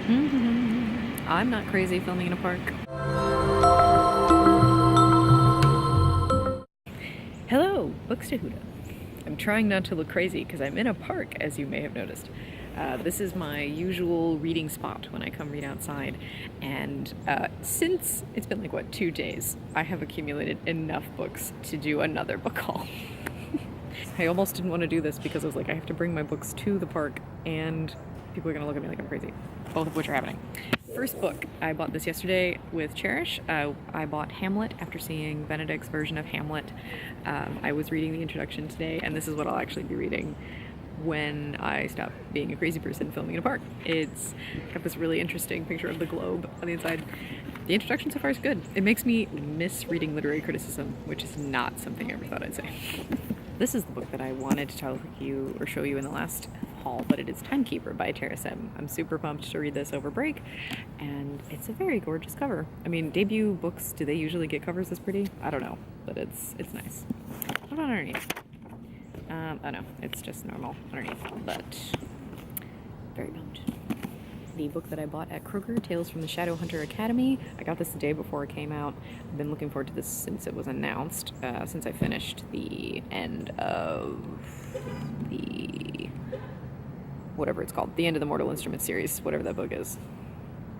I'm not crazy filming in a park. Hello, Books to Huda. I'm trying not to look crazy because I'm in a park, as you may have noticed. This is my usual reading spot when I come read outside, and since it's been like, what, 2 days, I have accumulated enough books to do another book haul. I almost didn't want to do this because I was like, I have to bring my books to the park and people are going to look at me like I'm crazy, both of which are happening. First book, I bought this yesterday with Cherish. I bought Hamlet after seeing Benedict's version of Hamlet. I was reading the introduction today, and this is what I'll actually be reading when I stop being a crazy person filming in a park. It's got this really interesting picture of the globe on the inside. The introduction so far is good. It makes me miss reading literary criticism, which is not something I ever thought I'd say. This is the book that I wanted to tell you or show you in the last haul, but it is Timekeeper by Tara Sim. I'm super pumped to read this over break, and it's a very gorgeous cover. I mean, debut books, do they usually get covers this pretty? I don't know, but it's nice. What about underneath? Oh no, it's just normal underneath, but very pumped. The book that I bought at Kroger, Tales from the Shadowhunter Academy. I got this the day before it came out. I've been looking forward to this since it was announced, since I finished the end of the, whatever it's called, the end of the Mortal Instruments series, whatever that book is.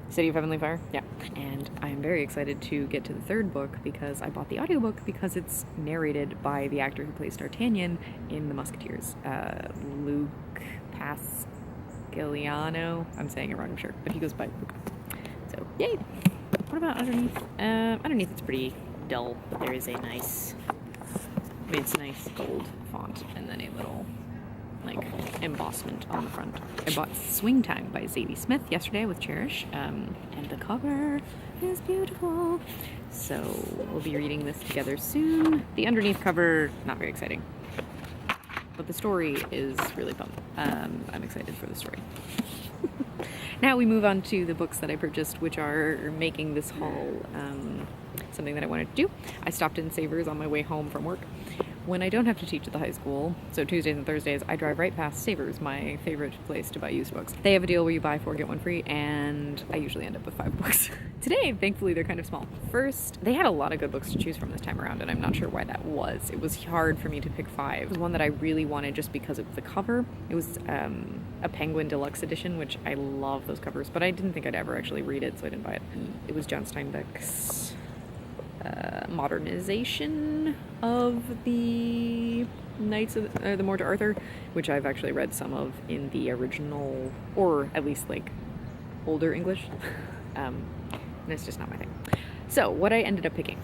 City of Heavenly Fire? Yeah. And I'm very excited to get to the third book because I bought the audiobook because it's narrated by the actor who plays D'Artagnan in The Musketeers, Luke Pasquiliano. I'm saying it wrong, I'm sure, but he goes by Luke. So, yay! What about underneath? Underneath it's pretty dull, but there is a nice, it's nice gold font and then a little, like, embossment on the front. I bought Swing Time by Zadie Smith yesterday with Cherish, and the cover is beautiful. So we'll be reading this together soon. The underneath cover, not very exciting, but the story is really fun. I'm excited for the story. Now we move on to the books that I purchased, which are making this haul something that I wanted to do. I stopped in Savers on my way home from work. When I don't have to teach at the high school, so Tuesdays and Thursdays, I drive right past Savers, my favorite place to buy used books. They have a deal where you buy 4, get 1 free, and I usually end up with 5 books. Today, thankfully, they're kind of small. First, they had a lot of good books to choose from this time around, and I'm not sure why that was. It was hard for me to pick 5. It was one that I really wanted just because of the cover. It was a Penguin Deluxe edition, which I love those covers, but I didn't think I'd ever actually read it, so I didn't buy it. It was John Steinbeck's modernization of the Knights of the Morte Arthur, which I've actually read some of in the original, or at least like older English, and it's just not my thing. So what I ended up picking: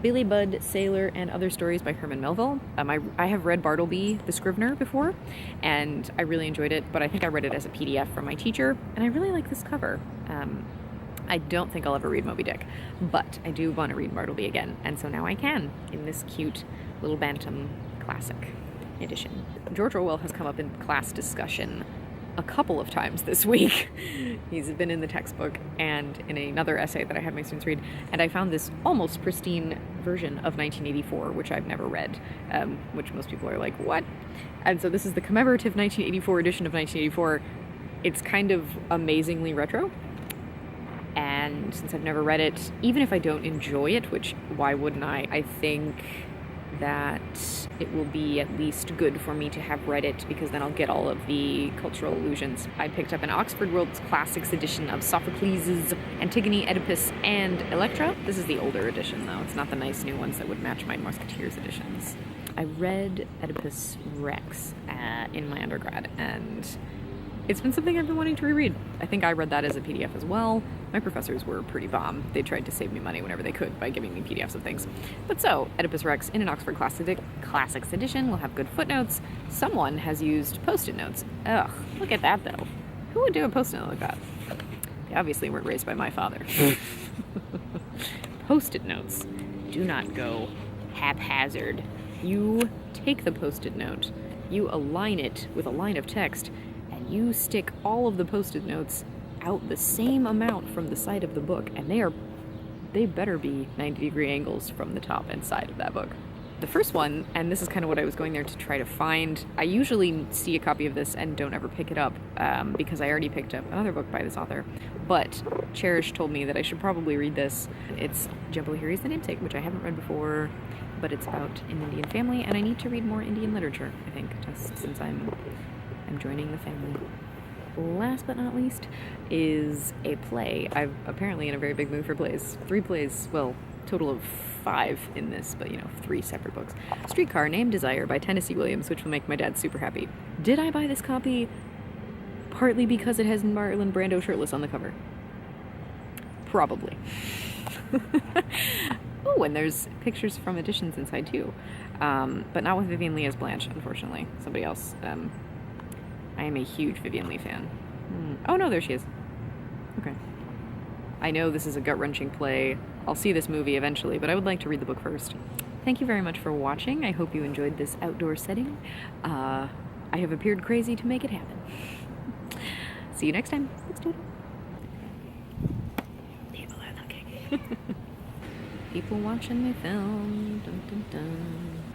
Billy Budd, Sailor, and Other Stories by Herman Melville. I have read Bartleby the Scrivener before, and I really enjoyed it, but I think I read it as a PDF from my teacher, and I really like this cover. I don't think I'll ever read Moby Dick, but I do want to read Bartleby again, and so now I can, in this cute little Bantam classic edition. George Orwell has come up in class discussion a couple of times this week. He's been in the textbook and in another essay that I had my students read, and I found this almost pristine version of 1984, which I've never read, which most people are like, what? And so this is the commemorative 1984 edition of 1984. It's kind of amazingly retro. And since I've never read it, even if I don't enjoy it, which why wouldn't I think that it will be at least good for me to have read it, because then I'll get all of the cultural allusions. I picked up an Oxford World's Classics edition of Sophocles' Antigone, Oedipus, and Electra. This is the older edition, though. It's not the nice new ones that would match my Musketeers editions. I read Oedipus Rex in my undergrad, and it's been something I've been wanting to reread. I think I read that as a PDF as well. My professors were pretty bomb. They tried to save me money whenever they could by giving me PDFs of things. But so, Oedipus Rex in an Oxford Classics edition will have good footnotes. Someone has used Post-it notes. Ugh, look at that though. Who would do a Post-it note like that? They obviously weren't raised by my father. Post-it notes do not go haphazard. You take the Post-it note, you align it with a line of text, and you stick all of the Post-it notes out the same amount from the side of the book, and they better be 90-degree angles from the top and side of that book. the first one, and this is kind of what I was going there to try to find. I usually see a copy of this and don't ever pick it up because I already picked up another book by this author. But Cherish told me that I should probably read this. It's Jebel Here is the Namesake, which I haven't read before, but it's about an Indian family, and I need to read more Indian literature, I think, just since I'm joining the family. Last but not least is a play. I'm apparently in a very big mood for plays. 3 plays, well, total of 5 in this, but 3 separate books. Streetcar, Named Desire by Tennessee Williams, which will make my dad super happy. Did I buy this copy partly because it has Marlon Brando shirtless on the cover? Probably. Oh, and there's pictures from editions inside too, but not with Vivian Lee as Blanche, unfortunately. Somebody else. I am a huge Vivian Lee fan. Oh no, there she is. Okay. I know this is a gut-wrenching play. I'll see this movie eventually, but I would like to read the book first. Thank you very much for watching. I hope you enjoyed this outdoor setting. I have appeared crazy to make it happen. See you next time. Let's do it. People are looking. People watching me film. Dun, dun, dun.